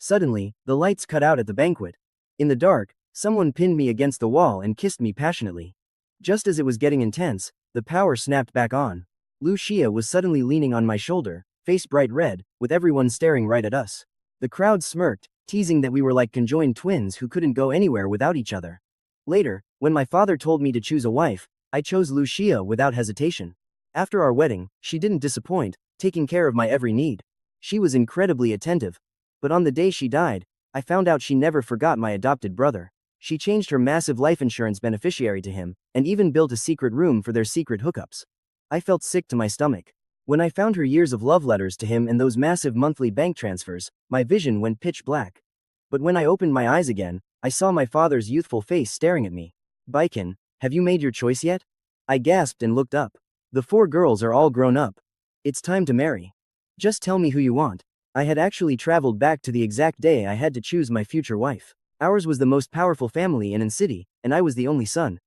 Suddenly, the lights cut out at the banquet. In the dark, someone pinned me against the wall and kissed me passionately. Just as it was getting intense, the power snapped back on. Lucia was suddenly leaning on my shoulder, face bright red, with everyone staring right at us. The crowd smirked, teasing that we were like conjoined twins who couldn't go anywhere without each other. Later, when my father told me to choose a wife, I chose Lucia without hesitation. After our wedding, she didn't disappoint, taking care of my every need. She was incredibly attentive. But on the day she died, I found out she never forgot my adopted brother. She changed her massive life insurance beneficiary to him, and even built a secret room for their secret hookups. I felt sick to my stomach. When I found her years of love letters to him and those massive monthly bank transfers, my vision went pitch black. But when I opened my eyes again, I saw my father's youthful face staring at me. "Beichen, have you made your choice yet?" I gasped and looked up. "The 4 girls are all grown up. It's time to marry. Just tell me who you want." I had actually traveled back to the exact day I had to choose my future wife. Ours was the most powerful family in an city, and I was the only son.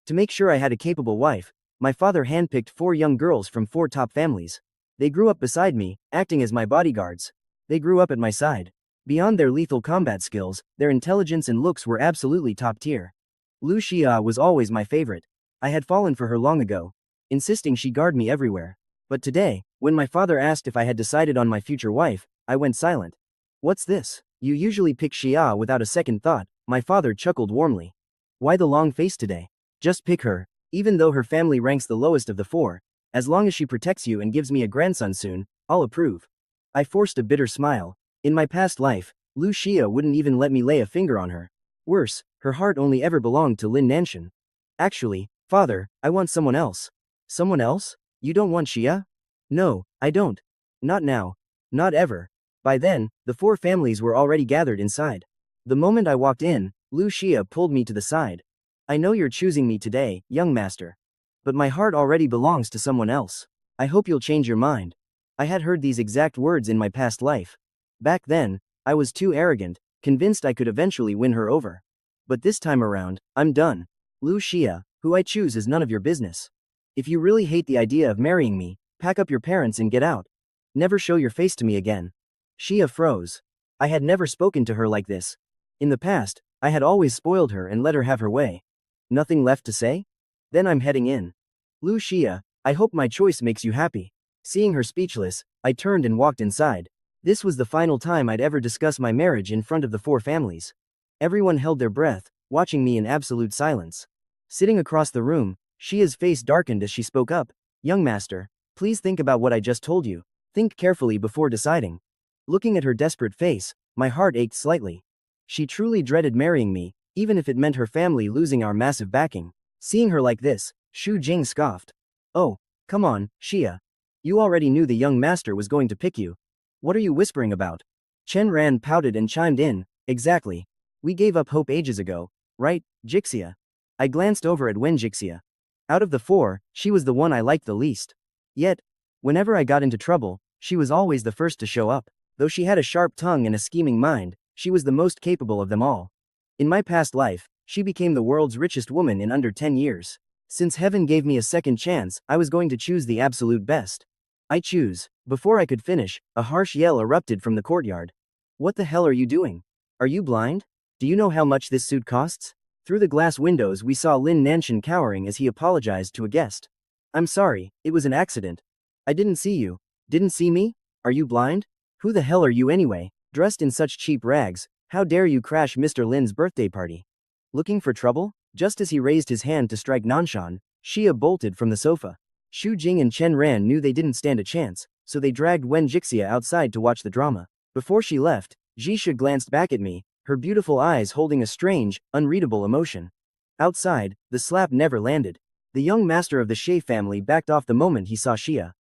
To make sure I had a capable wife, my father handpicked 4 young girls from 4 top families. They grew up beside me, acting as my bodyguards. They grew up at my side. Beyond their lethal combat skills, their intelligence and looks were absolutely top tier. Lucia was always my favorite. I had fallen for her long ago, insisting she guard me everywhere. But today, when my father asked if I had decided on my future wife, I went silent. "What's this? You usually pick Xia without a second thought," my father chuckled warmly. "Why the long face today? Just pick her, even though her family ranks the lowest of the 4. As long as she protects you and gives me a grandson soon, I'll approve." I forced a bitter smile. In my past life, Lucia wouldn't even let me lay a finger on her. Worse, her heart only ever belonged to Lin Beichen. "Actually, father, I want someone else." "Someone else? You don't want Xia?" "No, I don't. Not now. Not ever." By then, the 4 families were already gathered inside. The moment I walked in, Lucia pulled me to the side. "I know you're choosing me today, young master. But my heart already belongs to someone else. I hope you'll change your mind." I had heard these exact words in my past life. Back then, I was too arrogant, convinced I could eventually win her over. But this time around, I'm done. Lucia, who I choose is none of your business. If you really hate the idea of marrying me, pack up your parents and get out. Never show your face to me again. Xia froze. I had never spoken to her like this. In the past, I had always spoiled her and let her have her way. Nothing left to say? Then I'm heading in. Lucia, I hope my choice makes you happy. Seeing her speechless, I turned and walked inside. This was the final time I'd ever discuss my marriage in front of the 4 families. Everyone held their breath, watching me in absolute silence. Sitting across the room, Xia's face darkened as she spoke up. "Young master, please think about what I just told you. Think carefully before deciding." Looking at her desperate face, my heart ached slightly. She truly dreaded marrying me, even if it meant her family losing our massive backing. Seeing her like this, Shu Jing scoffed. "Oh, come on, Xia. You already knew the young master was going to pick you. What are you whispering about?" Chen Ran pouted and chimed in. "Exactly. We gave up hope ages ago, right, Zhixia?" I glanced over at Wen Zhixia. Out of the 4, she was the one I liked the least. Yet, whenever I got into trouble, she was always the first to show up. Though she had a sharp tongue and a scheming mind, she was the most capable of them all. In my past life, she became the world's richest woman in under 10 years. Since heaven gave me a second chance, I was going to choose the absolute best. I choose. Before I could finish, a harsh yell erupted from the courtyard. "What the hell are you doing? Are you blind? Do you know how much this suit costs?" Through the glass windows we saw Lin Beichen cowering as he apologized to a guest. "I'm sorry, it was an accident. I didn't see you." "Didn't see me? Are you blind? Who the hell are you anyway, dressed in such cheap rags? How dare you crash Mr. Lin's birthday party? Looking for trouble?" Just as he raised his hand to strike Nanshan, Xia bolted from the sofa. Shu Jing and Chen Ran knew they didn't stand a chance, so they dragged Wen Zhixia outside to watch the drama. Before she left, Zhixia glanced back at me, her beautiful eyes holding a strange, unreadable emotion. Outside, the slap never landed. The young master of the Shay family backed off the moment he saw Xia.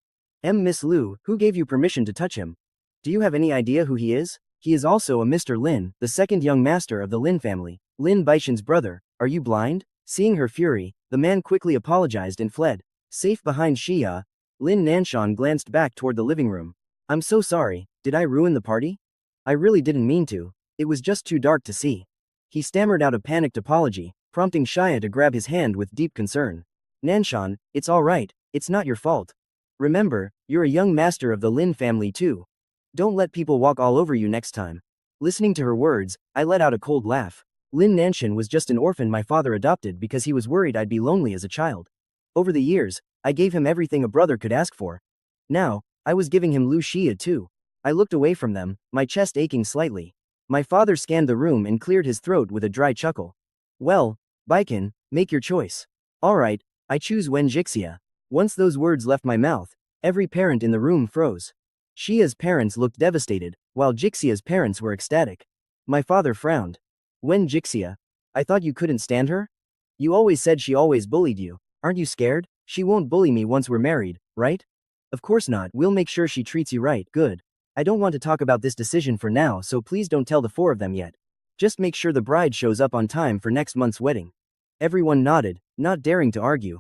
Miss Lu, who gave you permission to touch him? Do you have any idea who he is? He is also a Mr. Lin, the second young master of the Lin family, Lin Beichen's brother. Are you blind?" Seeing her fury, the man quickly apologized and fled. Safe behind Xia, Lin Nanshan glanced back toward the living room. "I'm so sorry, did I ruin the party? I really didn't mean to. It was just too dark to see." He stammered out a panicked apology, prompting Xia to grab his hand with deep concern. "Nanshan, it's all right, it's not your fault. Remember, you're a young master of the Lin family too. Don't let people walk all over you next time." Listening to her words, I let out a cold laugh. Lin Nanshan was just an orphan my father adopted because he was worried I'd be lonely as a child. Over the years, I gave him everything a brother could ask for. Now, I was giving him Lu Xia too. I looked away from them, my chest aching slightly. My father scanned the room and cleared his throat with a dry chuckle. Well, Beichen, make your choice. Alright, I choose Wen Zhixia. Once those words left my mouth, every parent in the room froze. Xia's parents looked devastated, while Jixia's parents were ecstatic. My father frowned. Wen Zhixia? I thought you couldn't stand her? You always said she always bullied you. Aren't you scared? She won't bully me once we're married, right? Of course not. We'll make sure she treats you right. Good. I don't want to talk about this decision for now, so please don't tell the four of them yet. Just make sure the bride shows up on time for next month's wedding. Everyone nodded, not daring to argue.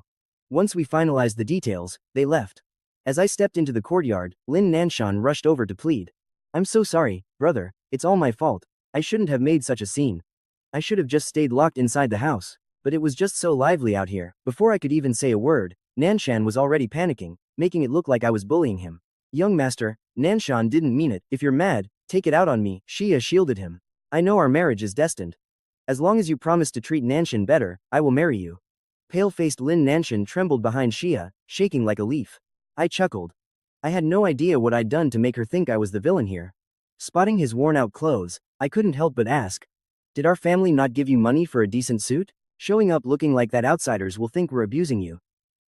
Once we finalized the details, they left. As I stepped into the courtyard, Lin Nanshan rushed over to plead. I'm so sorry, brother, it's all my fault. I shouldn't have made such a scene. I should have just stayed locked inside the house, but it was just so lively out here. Before I could even say a word, Nanshan was already panicking, making it look like I was bullying him. Young master, Nanshan didn't mean it. If you're mad, take it out on me. Xia shielded him. I know our marriage is destined. As long as you promise to treat Nanshan better, I will marry you. Pale-faced Lin Nanshan trembled behind Xia, shaking like a leaf. I chuckled. I had no idea what I'd done to make her think I was the villain here. Spotting his worn-out clothes, I couldn't help but ask. Did our family not give you money for a decent suit? Showing up looking like that outsiders will think we're abusing you.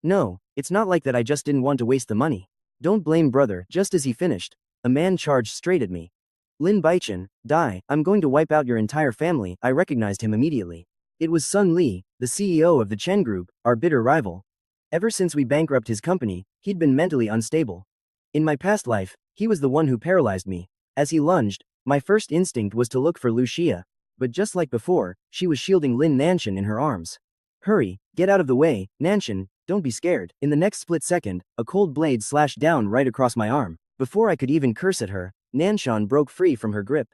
No, it's not like that, I just didn't want to waste the money. Don't blame brother. Just as he finished, a man charged straight at me. Lin Beichen, die, I'm going to wipe out your entire family. I recognized him immediately. It was Sun Li, the CEO of the Chen Group, our bitter rival. Ever since we bankrupted his company, he'd been mentally unstable. In my past life, he was the one who paralyzed me. As he lunged, my first instinct was to look for Lu Xia, but just like before, she was shielding Lin Nanshan in her arms. Hurry, get out of the way, Nanshan, don't be scared. In the next split second, a cold blade slashed down right across my arm. Before I could even curse at her, Nanshan broke free from her grip.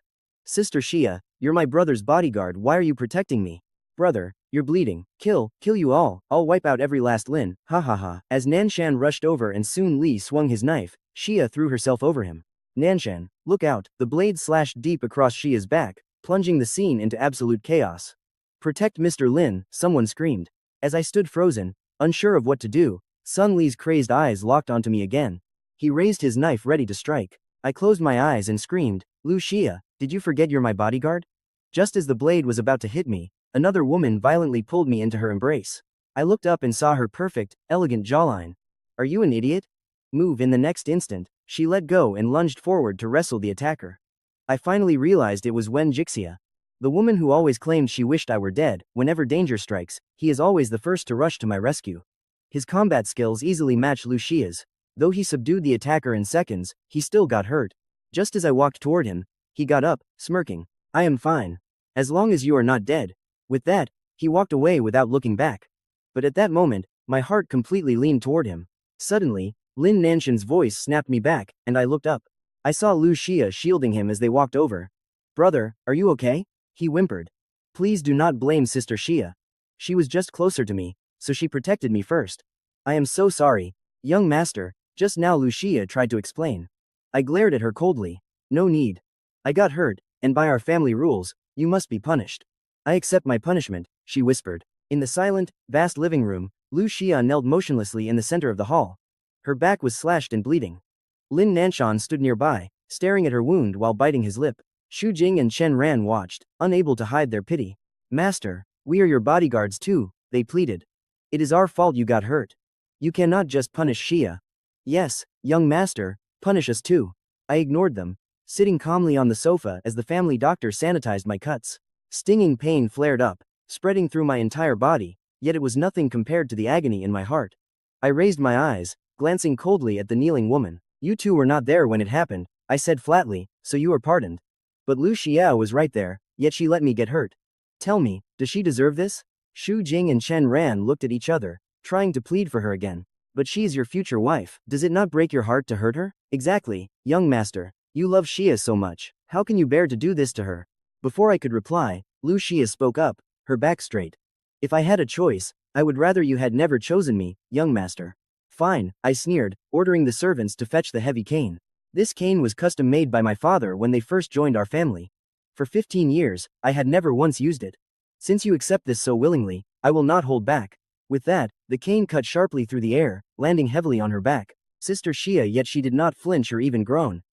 Sister Xia, you're my brother's bodyguard, why are you protecting me? Brother, you're bleeding. Kill you all. I'll wipe out every last Lin. Ha ha ha. As Nanshan rushed over and Sun Li swung his knife, Xia threw herself over him. Nanshan, look out. The blade slashed deep across Xia's back, plunging the scene into absolute chaos. Protect Mr. Lin, someone screamed. As I stood frozen, unsure of what to do, Sun Li's crazed eyes locked onto me again. He raised his knife ready to strike. I closed my eyes and screamed, Lu Xia, did you forget you're my bodyguard? Just as the blade was about to hit me, another woman violently pulled me into her embrace. I looked up and saw her perfect, elegant jawline. Are you an idiot? Move. In the next instant, she let go and lunged forward to wrestle the attacker. I finally realized it was Wen Zhixia. The woman who always claimed she wished I were dead. Whenever danger strikes, he is always the first to rush to my rescue. His combat skills easily match Lu Xia's. Though he subdued the attacker in seconds, he still got hurt. Just as I walked toward him, he got up, smirking. I am fine. As long as you are not dead. With that, he walked away without looking back. But at that moment, my heart completely leaned toward him. Suddenly, Lin Nanshan's voice snapped me back, and I looked up. I saw Lu Xia shielding him as they walked over. Brother, are you okay? He whimpered. Please do not blame Sister Xia. She was just closer to me, so she protected me first. I am so sorry, young master, just now Lu Xia tried to explain. I glared at her coldly. No need. I got hurt, and by our family rules, you must be punished. I accept my punishment, she whispered. In the silent, vast living room, Lu Xia knelt motionlessly in the center of the hall. Her back was slashed and bleeding. Lin Nanshan stood nearby, staring at her wound while biting his lip. Xu Jing and Chen Ran watched, unable to hide their pity. Master, we are your bodyguards too, they pleaded. It is our fault you got hurt. You cannot just punish Xia. Yes, young master, punish us too. I ignored them, sitting calmly on the sofa as the family doctor sanitized my cuts. Stinging pain flared up, spreading through my entire body, yet it was nothing compared to the agony in my heart. I raised my eyes, glancing coldly at the kneeling woman. You two were not there when it happened, I said flatly, so you are pardoned. But Lu Xia was right there, yet she let me get hurt. Tell me, does she deserve this? Xu Jing and Chen Ran looked at each other, trying to plead for her again. But she's your future wife. Does it not break your heart to hurt her? Exactly, young master. You love Xia so much. How can you bear to do this to her? Before I could reply, Lu Xia spoke up, her back straight. If I had a choice, I would rather you had never chosen me, young master. Fine, I sneered, ordering the servants to fetch the heavy cane. This cane was custom made by my father when they first joined our family. For 15 years, I had never once used it. Since you accept this so willingly, I will not hold back. With that, the cane cut sharply through the air, landing heavily on her back. Sister Xia, yet she did not flinch or even groan.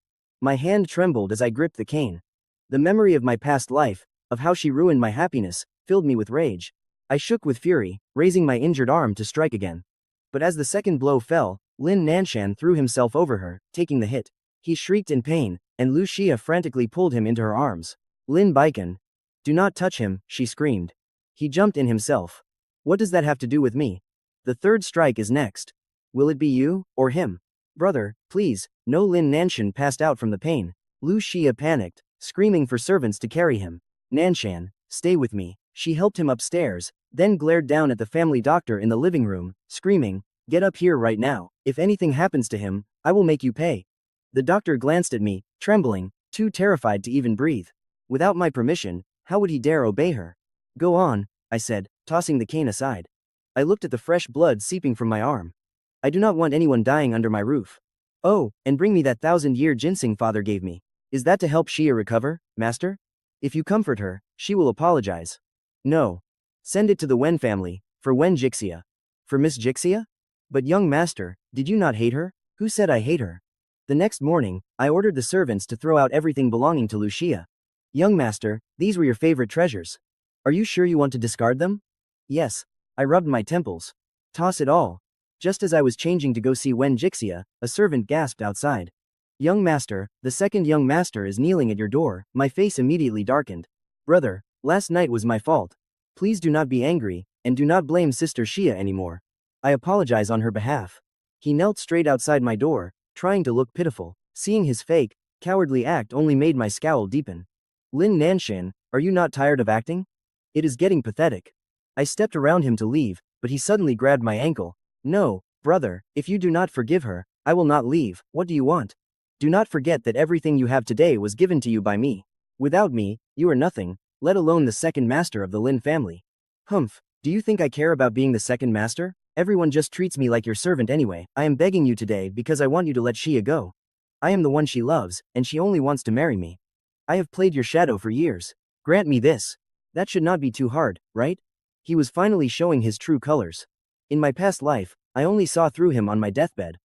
My hand trembled as I gripped the cane. The memory of my past life, of how she ruined my happiness, filled me with rage. I shook with fury, raising my injured arm to strike again. But as the second blow fell, Lin Nanshan threw himself over her, taking the hit. He shrieked in pain, and Lu Xia frantically pulled him into her arms. Lin Beichen. Do not touch him, she screamed. He jumped in himself. What does that have to do with me? The third strike is next. Will it be you, or him? Brother, please, no. Lin Nanshan passed out from the pain. Lu Xia panicked, screaming for servants to carry him. Nanshan, stay with me. She helped him upstairs, then glared down at the family doctor in the living room, screaming, get up here right now. If anything happens to him, I will make you pay. The doctor glanced at me, trembling, too terrified to even breathe. Without my permission, how would he dare obey her? Go on, I said, tossing the cane aside. I looked at the fresh blood seeping from my arm. I do not want anyone dying under my roof. Oh, and bring me that 1,000-year ginseng father gave me. Is that to help Xia recover, master? If you comfort her, she will apologize. No. Send it to the Wen family, for Wen Zhixia. For Miss Zhixia? But young master, did you not hate her? Who said I hate her? The next morning, I ordered the servants to throw out everything belonging to Lu Xia. Young master, these were your favorite treasures. Are you sure you want to discard them? Yes. I rubbed my temples. Toss it all. Just as I was changing to go see Wen Zhixia, a servant gasped outside. Young master, the second young master is kneeling at your door. My face immediately darkened. Brother, last night was my fault. Please do not be angry, and do not blame Sister Xia anymore. I apologize on her behalf. He knelt straight outside my door, trying to look pitiful. Seeing his fake, cowardly act only made my scowl deepen. Lin Nanshan, are you not tired of acting? It is getting pathetic. I stepped around him to leave, but he suddenly grabbed my ankle. No, brother, if you do not forgive her, I will not leave. What do you want? Do not forget that everything you have today was given to you by me. Without me, you are nothing, let alone the second master of the Lin family. Humph, do you think I care about being the second master? Everyone just treats me like your servant anyway. I am begging you today because I want you to let Xia go. I am the one she loves, and she only wants to marry me. I have played your shadow for years. Grant me this. That should not be too hard, right? He was finally showing his true colors. In my past life, I only saw through him on my deathbed.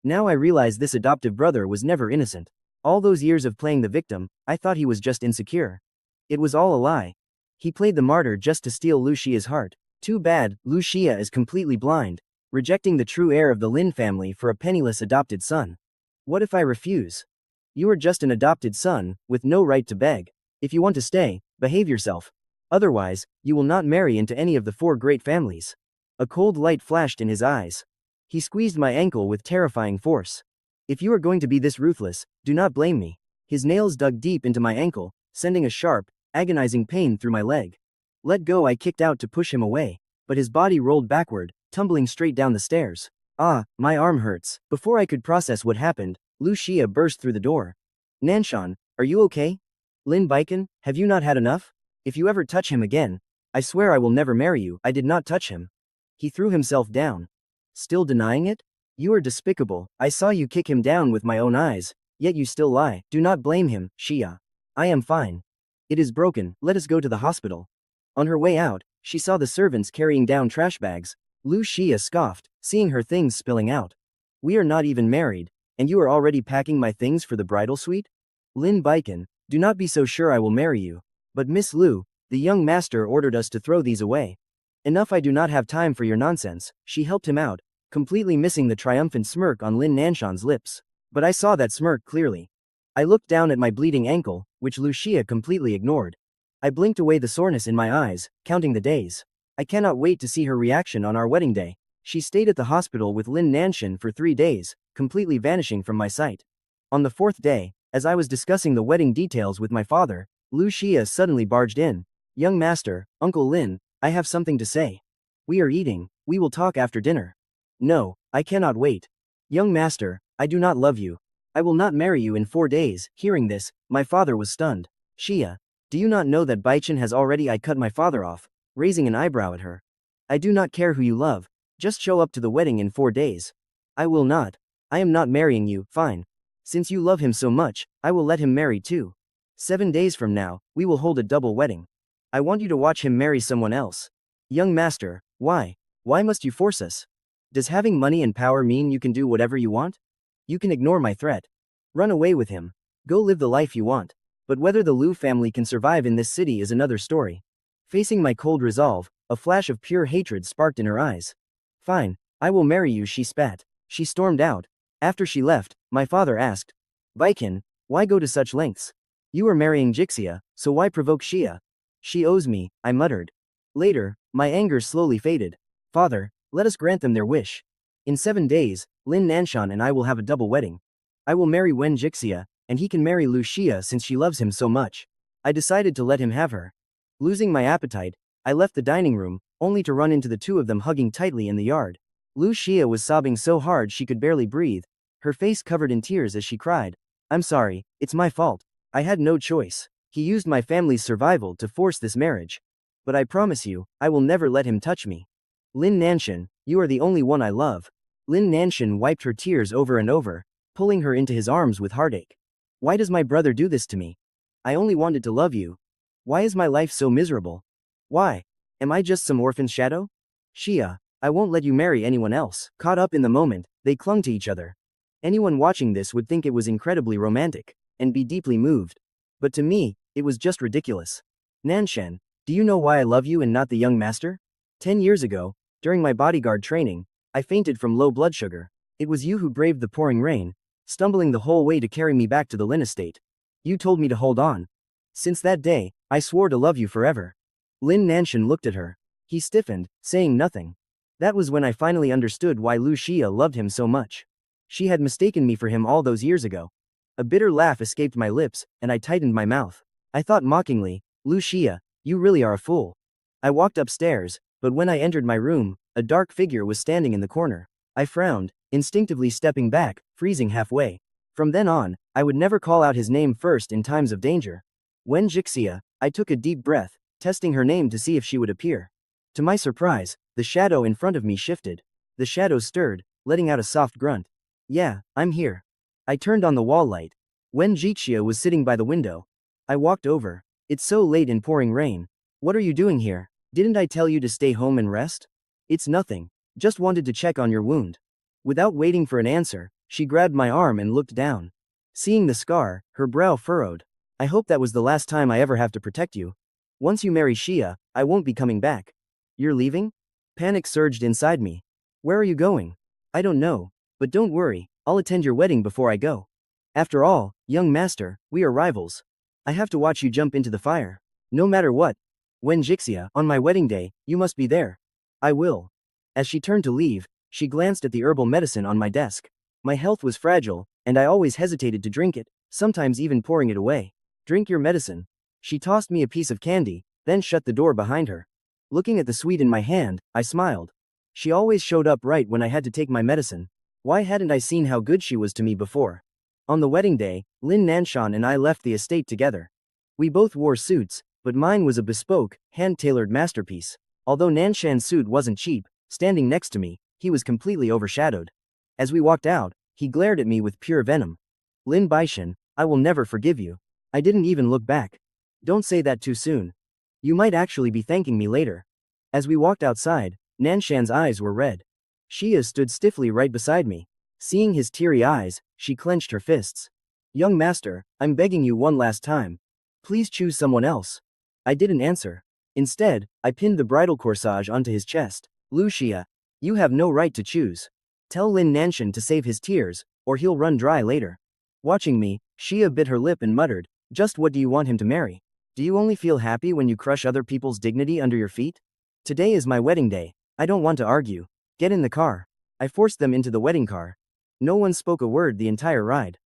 Now I realize this adoptive brother was never innocent. All those years of playing the victim, I thought he was just insecure. It was all a lie. He played the martyr just to steal Lu Xia's heart. Too bad, Lu Xia is completely blind, rejecting the true heir of the Lin family for a penniless adopted son. What if I refuse? You are just an adopted son, with no right to beg. If you want to stay, behave yourself. Otherwise, you will not marry into any of the 4 great families. A cold light flashed in his eyes. He squeezed my ankle with terrifying force. If you are going to be this ruthless, do not blame me. His nails dug deep into my ankle, sending a sharp, agonizing pain through my leg. Let go. I kicked out to push him away, but his body rolled backward, tumbling straight down the stairs. Ah, my arm hurts. Before I could process what happened, Lu Xia burst through the door. Nanshan, are you okay? Lin Beichen, have you not had enough? If you ever touch him again, I swear I will never marry you. I did not touch him. He threw himself down. Still denying it? You are despicable. I saw you kick him down with my own eyes, yet you still lie. Do not blame him, Xia. I am fine. It is broken. Let us go to the hospital. On her way out, she saw the servants carrying down trash bags. Lu Xia scoffed, seeing her things spilling out. We are not even married, and you are already packing my things for the bridal suite? Lin Beichen, do not be so sure I will marry you. But Miss Lu, the young master ordered us to throw these away. Enough, I do not have time for your nonsense. She helped him out, completely missing the triumphant smirk on Lin Nanshan's lips. But I saw that smirk clearly. I looked down at my bleeding ankle, which Lu Xia completely ignored. I blinked away the soreness in my eyes, counting the days. I cannot wait to see her reaction on our wedding day. She stayed at the hospital with Lin Nanshan for 3 days, completely vanishing from my sight. On the 4th day, as I was discussing the wedding details with my father, Lu Xia suddenly barged in. Young master, Uncle Lin, I have something to say. We are eating, we will talk after dinner. No, I cannot wait. Young master, I do not love you. I will not marry you in 4 days. Hearing this, my father was stunned. Xia, do you not know that Beichen has already? I cut my father off, raising an eyebrow at her. I do not care who you love, just show up to the wedding in 4 days. I will not. I am not marrying you. Fine. Since you love him so much, I will let him marry too. 7 days from now, we will hold a double wedding. I want you to watch him marry someone else. Young master, why? Why must you force us? Does having money and power mean you can do whatever you want? You can ignore my threat. Run away with him. Go live the life you want. But whether the Liu family can survive in this city is another story. Facing my cold resolve, a flash of pure hatred sparked in her eyes. Fine, I will marry you, she spat. She stormed out. After she left, my father asked, Beichen, why go to such lengths? You are marrying Zhixia, so why provoke Xia? She owes me, I muttered. Later, my anger slowly faded. Father, let us grant them their wish. In 7 days, Lin Nanshan and I will have a double wedding. I will marry Wen Zhixia, and he can marry Liu Xia since she loves him so much. I decided to let him have her. Losing my appetite, I left the dining room, only to run into the two of them hugging tightly in the yard. Liu Xia was sobbing so hard she could barely breathe, her face covered in tears as she cried. I'm sorry, it's my fault. I had no choice. He used my family's survival to force this marriage. But I promise you, I will never let him touch me. Lin Nanshan, you are the only one I love. Lin Nanshan wiped her tears over and over, pulling her into his arms with heartache. Why does my brother do this to me? I only wanted to love you. Why is my life so miserable? Why? Am I just some orphan's shadow? Xia, I won't let you marry anyone else. Caught up in the moment, they clung to each other. Anyone watching this would think it was incredibly romantic, and be deeply moved. But to me, it was just ridiculous. Nanshan, do you know why I love you and not the young master? 10 years ago, during my bodyguard training, I fainted from low blood sugar. It was you who braved the pouring rain, stumbling the whole way to carry me back to the Lin estate. You told me to hold on. Since that day, I swore to love you forever. Lin Nanshan looked at her. He stiffened, saying nothing. That was when I finally understood why Liu Xia loved him so much. She had mistaken me for him all those years ago. A bitter laugh escaped my lips, and I tightened my mouth. I thought mockingly, Liu Xia, you really are a fool. I walked upstairs, but when I entered my room, a dark figure was standing in the corner. I frowned, instinctively stepping back, freezing halfway. From then on, I would never call out his name first in times of danger. Wen Zhixia, I took a deep breath, testing her name to see if she would appear. To my surprise, the shadow in front of me shifted. The shadow stirred, letting out a soft grunt. Yeah, I'm here. I turned on the wall light. Wen Zhixia was sitting by the window. I walked over. It's so late in pouring rain. What are you doing here? Didn't I tell you to stay home and rest? It's nothing. Just wanted to check on your wound. Without waiting for an answer, she grabbed my arm and looked down. Seeing the scar, her brow furrowed. I hope that was the last time I ever have to protect you. Once you marry Xia, I won't be coming back. You're leaving? Panic surged inside me. Where are you going? I don't know. But don't worry, I'll attend your wedding before I go. After all, young master, we are rivals. I have to watch you jump into the fire. No matter what. Wen Zhixia, on my wedding day, you must be there. I will. As she turned to leave, she glanced at the herbal medicine on my desk. My health was fragile, and I always hesitated to drink it, sometimes even pouring it away. Drink your medicine. She tossed me a piece of candy, then shut the door behind her. Looking at the sweet in my hand, I smiled. She always showed up right when I had to take my medicine. Why hadn't I seen how good she was to me before? On the wedding day, Lin Nanshan and I left the estate together. We both wore suits, but mine was a bespoke, hand-tailored masterpiece. Although Nanshan's suit wasn't cheap, standing next to me, he was completely overshadowed. As we walked out, he glared at me with pure venom. Lin Beichen, I will never forgive you. I didn't even look back. Don't say that too soon. You might actually be thanking me later. As we walked outside, Nanshan's eyes were red. Xia stood stiffly right beside me. Seeing his teary eyes, she clenched her fists. Young master, I'm begging you one last time. Please choose someone else. I didn't answer. Instead, I pinned the bridal corsage onto his chest. Liu Xia, you have no right to choose. Tell Lin Nanshan to save his tears, or he'll run dry later. Watching me, Xia bit her lip and muttered, just what do you want him to marry? Do you only feel happy when you crush other people's dignity under your feet? Today is my wedding day. I don't want to argue. Get in the car. I forced them into the wedding car. No one spoke a word the entire ride.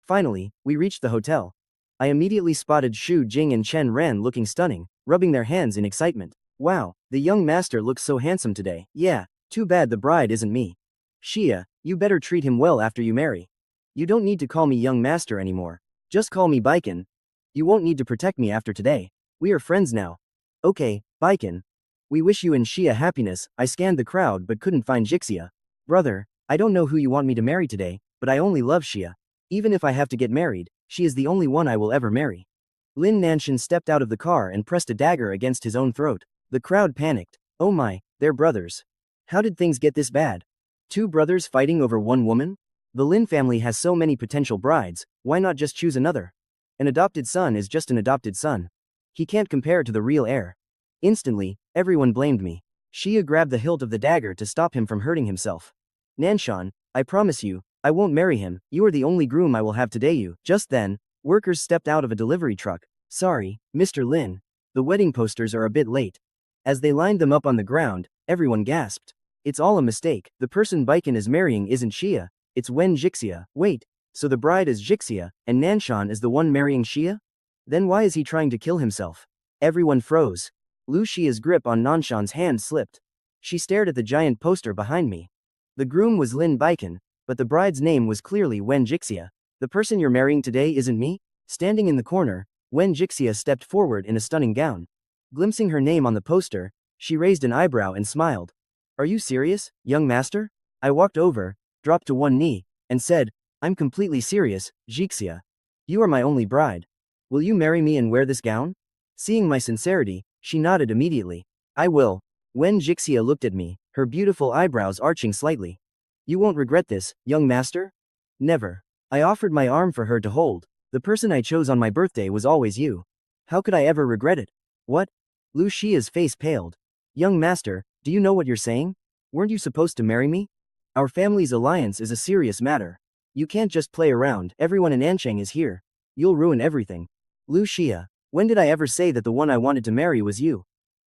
Finally, we reached the hotel. I immediately spotted Xu Jing and Chen Ran looking stunning, rubbing their hands in excitement. Wow, the young master looks so handsome today. Yeah, too bad the bride isn't me. Xia, you better treat him well after you marry. You don't need to call me young master anymore. Just call me Beichen. You won't need to protect me after today. We are friends now. Okay, Beichen. We wish you and Xia happiness. I scanned the crowd but couldn't find Zhixia. Brother, I don't know who you want me to marry today, but I only love Xia. Even if I have to get married, she is the only one I will ever marry. Lin Nanshan stepped out of the car and pressed a dagger against his own throat. The crowd panicked. Oh my, they're brothers. How did things get this bad? Two brothers fighting over one woman? The Lin family has so many potential brides, why not just choose another? An adopted son is just an adopted son. He can't compare to the real heir. Instantly, everyone blamed me. Xia grabbed the hilt of the dagger to stop him from hurting himself. Nanshan, I promise you, I won't marry him, you are the only groom I will have today you. Just then, workers stepped out of a delivery truck. Sorry, Mr. Lin. The wedding posters are a bit late. As they lined them up on the ground, everyone gasped. It's all a mistake, the person Beichen is marrying isn't Xia, it's Wen Zhixia. Wait, so the bride is Zhixia, and Nanshan is the one marrying Xia? Then why is he trying to kill himself? Everyone froze. Lu Xia's grip on Nanshan's hand slipped. She stared at the giant poster behind me. The groom was Lin Beichen, but the bride's name was clearly Wen Zhixia. The person you're marrying today isn't me? Standing in the corner, Wen Zhixia stepped forward in a stunning gown. Glimpsing her name on the poster, she raised an eyebrow and smiled. Are you serious, young master? I walked over, dropped to one knee, and said, I'm completely serious, Zhixia. You are my only bride. Will you marry me and wear this gown? Seeing my sincerity, she nodded immediately. I will. Wen Zhixia looked at me, her beautiful eyebrows arching slightly. You won't regret this, young master? Never. I offered my arm for her to hold. The person I chose on my birthday was always you. How could I ever regret it? What? Lu Xia's face paled. Young master, do you know what you're saying? Weren't you supposed to marry me? Our family's alliance is a serious matter. You can't just play around, everyone in Ancheng is here. You'll ruin everything. Lu Xia, when did I ever say that the one I wanted to marry was you?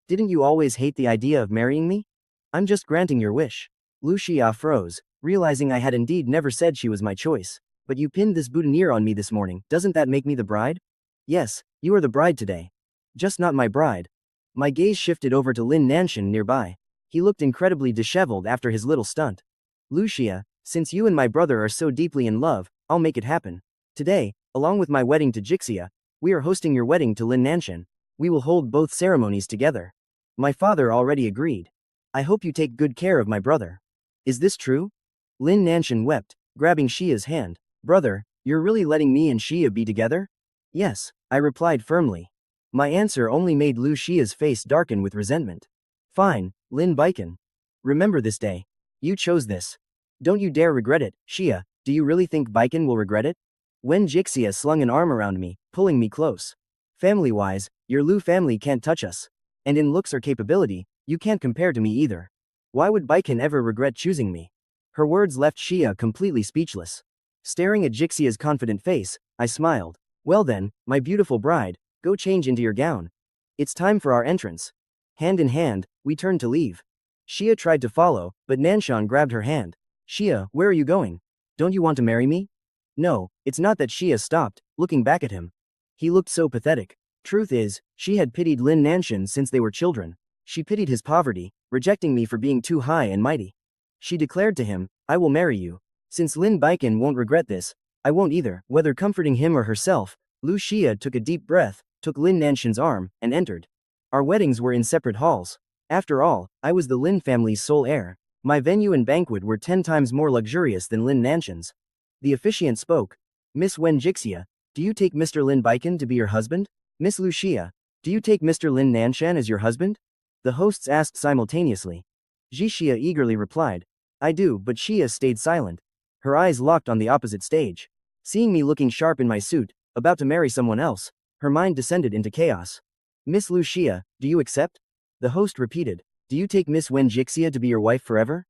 Didn't you always hate the idea of marrying me? I'm just granting your wish. Lu Xia froze, realizing I had indeed never said she was my choice. But you pinned this boutonniere on me this morning, doesn't that make me the bride? Yes, you are the bride today. Just not my bride. My gaze shifted over to Lin Nanshan nearby. He looked incredibly disheveled after his little stunt. Lu Xia, since you and my brother are so deeply in love, I'll make it happen. Today, along with my wedding to Zhixia, we are hosting your wedding to Lin Nanshan. We will hold both ceremonies together. My father already agreed. I hope you take good care of my brother. Is this true? Lin Nanshan wept, grabbing Xia's hand. Brother, you're really letting me and Xia be together? Yes, I replied firmly. My answer only made Lu Xia's face darken with resentment. Fine, Lin Beichen. Remember this day. You chose this. Don't you dare regret it, Xia, do you really think Beichen will regret it? Wen Zhixia slung an arm around me, pulling me close. Family-wise, your Lu family can't touch us. And in looks or capability, you can't compare to me either. Why would Beichen ever regret choosing me? Her words left Xia completely speechless. Staring at Zhixia's confident face, I smiled. Well then, my beautiful bride, go change into your gown. It's time for our entrance. Hand in hand, we turned to leave. Xia tried to follow, but Nanshan grabbed her hand. Xia, where are you going? Don't you want to marry me? No, it's not that. Xia stopped, looking back at him. He looked so pathetic. Truth is, she had pitied Lin Nanshan since they were children. She pitied his poverty, rejecting me for being too high and mighty. She declared to him, I will marry you. Since Lin Beichen won't regret this, I won't either. Whether comforting him or herself, Lu Xia took a deep breath, took Lin Nanshan's arm, and entered. Our weddings were in separate halls. After all, I was the Lin family's sole heir. My venue and banquet were 10 times more luxurious than Lin Nanshan's. The officiant spoke. Miss Wen Zhixia, do you take Mr. Lin Beichen to be your husband? Miss Lu Xia, do you take Mr. Lin Nanshan as your husband? The hosts asked simultaneously. Zhixia eagerly replied. I do, but Xia stayed silent. Her eyes locked on the opposite stage. Seeing me looking sharp in my suit, about to marry someone else, her mind descended into chaos. Miss Lu Xia, do you accept? The host repeated. Do you take Miss Wen Zhixia to be your wife forever?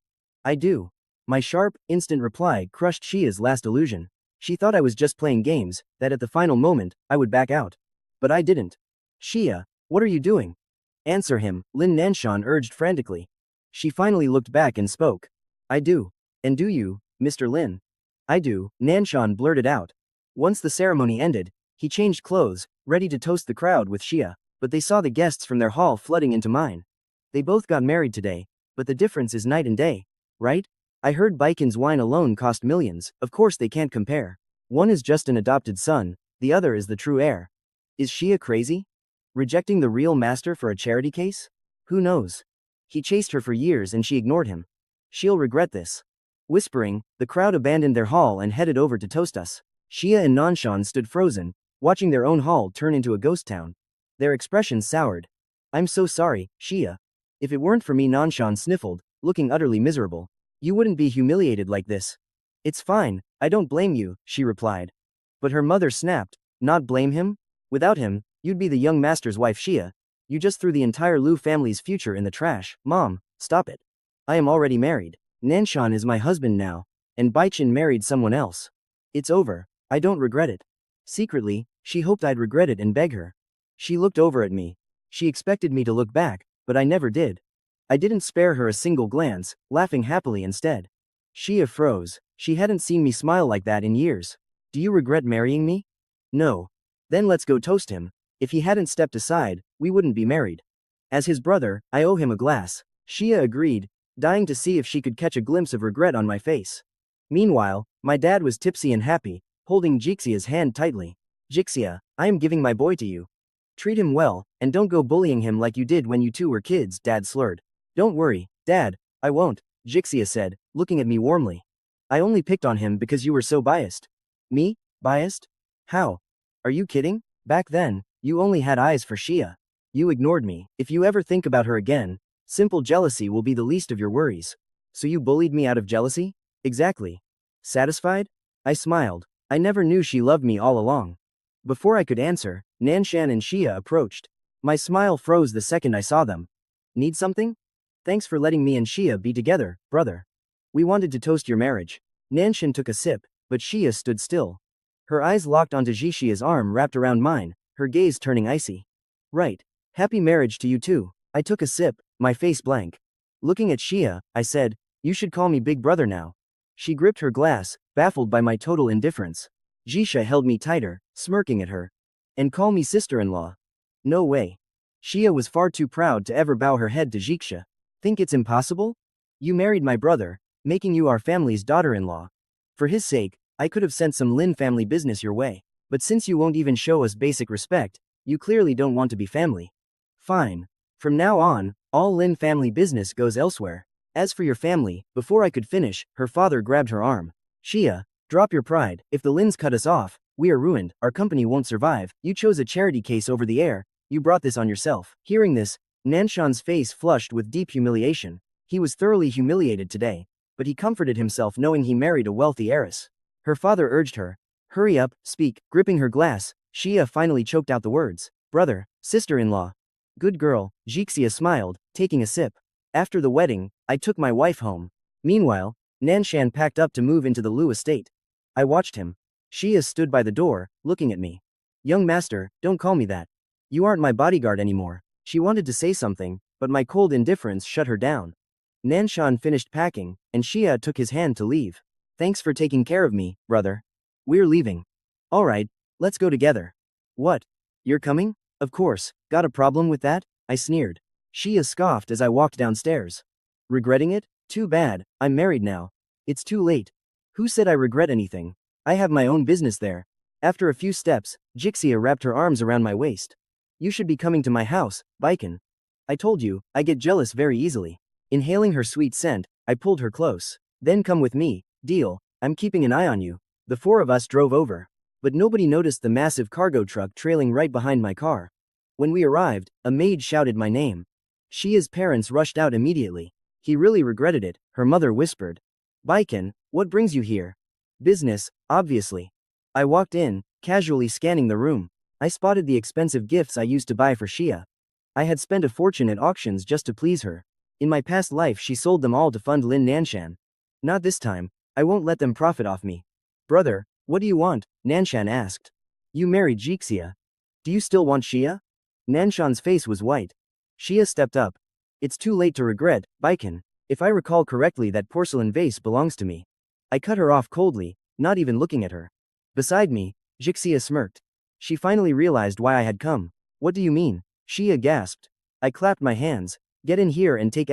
I do. My sharp, instant reply crushed Xia's last illusion. She thought I was just playing games, that at the final moment, I would back out. But I didn't. Xia, what are you doing? Answer him, Lin Nanshan urged frantically. She finally looked back and spoke. I do. And do you, Mr. Lin? I do, Nanshan blurted out. Once the ceremony ended, he changed clothes, ready to toast the crowd with Xia, but they saw the guests from their hall flooding into mine. They both got married today, but the difference is night and day, right? I heard Beichen's wine alone cost millions, of course they can't compare. One is just an adopted son, the other is the true heir. Is Xia crazy? Rejecting the real master for a charity case? Who knows? He chased her for years and she ignored him. She'll regret this. Whispering, the crowd abandoned their hall and headed over to toast us. Xia and Nanshan stood frozen, watching their own hall turn into a ghost town. Their expressions soured. I'm so sorry, Xia. If it weren't for me, Nanshan sniffled, looking utterly miserable. You wouldn't be humiliated like this. It's fine, I don't blame you, she replied. But her mother snapped, not blame him? Without him, you'd be the young master's wife Xia. You just threw the entire Lu family's future in the trash. Mom, stop it. I am already married. Nanshan is my husband now. And Beichen married someone else. It's over, I don't regret it. Secretly, she hoped I'd regret it and beg her. She looked over at me. She expected me to look back, but I never did. I didn't spare her a single glance, laughing happily instead. Xia froze. She hadn't seen me smile like that in years. Do you regret marrying me? No. Then let's go toast him. If he hadn't stepped aside, we wouldn't be married. As his brother, I owe him a glass. Xia agreed, dying to see if she could catch a glimpse of regret on my face. Meanwhile, my dad was tipsy and happy, holding Zhixia's hand tightly. Zhixia, I am giving my boy to you. Treat him well, and don't go bullying him like you did when you two were kids, Dad slurred. Don't worry, Dad, I won't, Zhixia said, looking at me warmly. I only picked on him because you were so biased. Me? Biased? How? Are you kidding? Back then, you only had eyes for Xia. You ignored me. If you ever think about her again, simple jealousy will be the least of your worries. So you bullied me out of jealousy? Exactly. Satisfied? I smiled. I never knew she loved me all along. Before I could answer, Nanshan and Xia approached. My smile froze the second I saw them. Need something? Thanks for letting me and Xia be together, brother. We wanted to toast your marriage. Nanshan took a sip, but Xia stood still. Her eyes locked onto Zhixia's arm wrapped around mine, her gaze turning icy. Right. Happy marriage to you too. I took a sip, my face blank. Looking at Xia, I said, you should call me big brother now. She gripped her glass, baffled by my total indifference. Zhixia held me tighter, smirking at her. And call me sister-in-law. No way. Xia was far too proud to ever bow her head to Zhixia. Think it's impossible? You married my brother, making you our family's daughter-in-law. For his sake, I could have sent some Lin family business your way. But since you won't even show us basic respect, you clearly don't want to be family. Fine. From now on, all Lin family business goes elsewhere. As for your family, before I could finish, her father grabbed her arm. Xia, drop your pride. If the Lins cut us off, we are ruined, our company won't survive. You chose a charity case over the air, you brought this on yourself. Hearing this, Nanshan's face flushed with deep humiliation. He was thoroughly humiliated today, but he comforted himself knowing he married a wealthy heiress. Her father urged her. Hurry up, speak. Gripping her glass, Xia finally choked out the words. Brother, sister-in-law. Good girl, Zhixia smiled, taking a sip. After the wedding, I took my wife home. Meanwhile, Nanshan packed up to move into the Lu estate. I watched him. Xia stood by the door, looking at me. Young master, don't call me that. You aren't my bodyguard anymore. She wanted to say something, but my cold indifference shut her down. Nanshan finished packing, and Xia took his hand to leave. Thanks for taking care of me, brother. We're leaving. Alright, let's go together. What? You're coming? Of course, got a problem with that? I sneered. Xia scoffed as I walked downstairs. Regretting it? Too bad, I'm married now. It's too late. Who said I regret anything? I have my own business there. After a few steps, Zhixia wrapped her arms around my waist. You should be coming to my house, Beichen. I told you, I get jealous very easily. Inhaling her sweet scent, I pulled her close. Then come with me, deal, I'm keeping an eye on you. The four of us drove over. But nobody noticed the massive cargo truck trailing right behind my car. When we arrived, a maid shouted my name. Xia's parents rushed out immediately. He really regretted it, her mother whispered. Beichen, what brings you here? Business, obviously. I walked in, casually scanning the room. I spotted the expensive gifts I used to buy for Xia. I had spent a fortune at auctions just to please her. In my past life she sold them all to fund Lin Nanshan. Not this time, I won't let them profit off me. Brother, what do you want? Nanshan asked. You married Zhixia. Do you still want Xia? Nanshan's face was white. Xia stepped up. It's too late to regret, Beichen. If I recall correctly, that porcelain vase belongs to me. I cut her off coldly, not even looking at her. Beside me, Zhixia smirked. She finally realized why I had come. What do you mean? Xia gasped. I clapped my hands. Get in here and take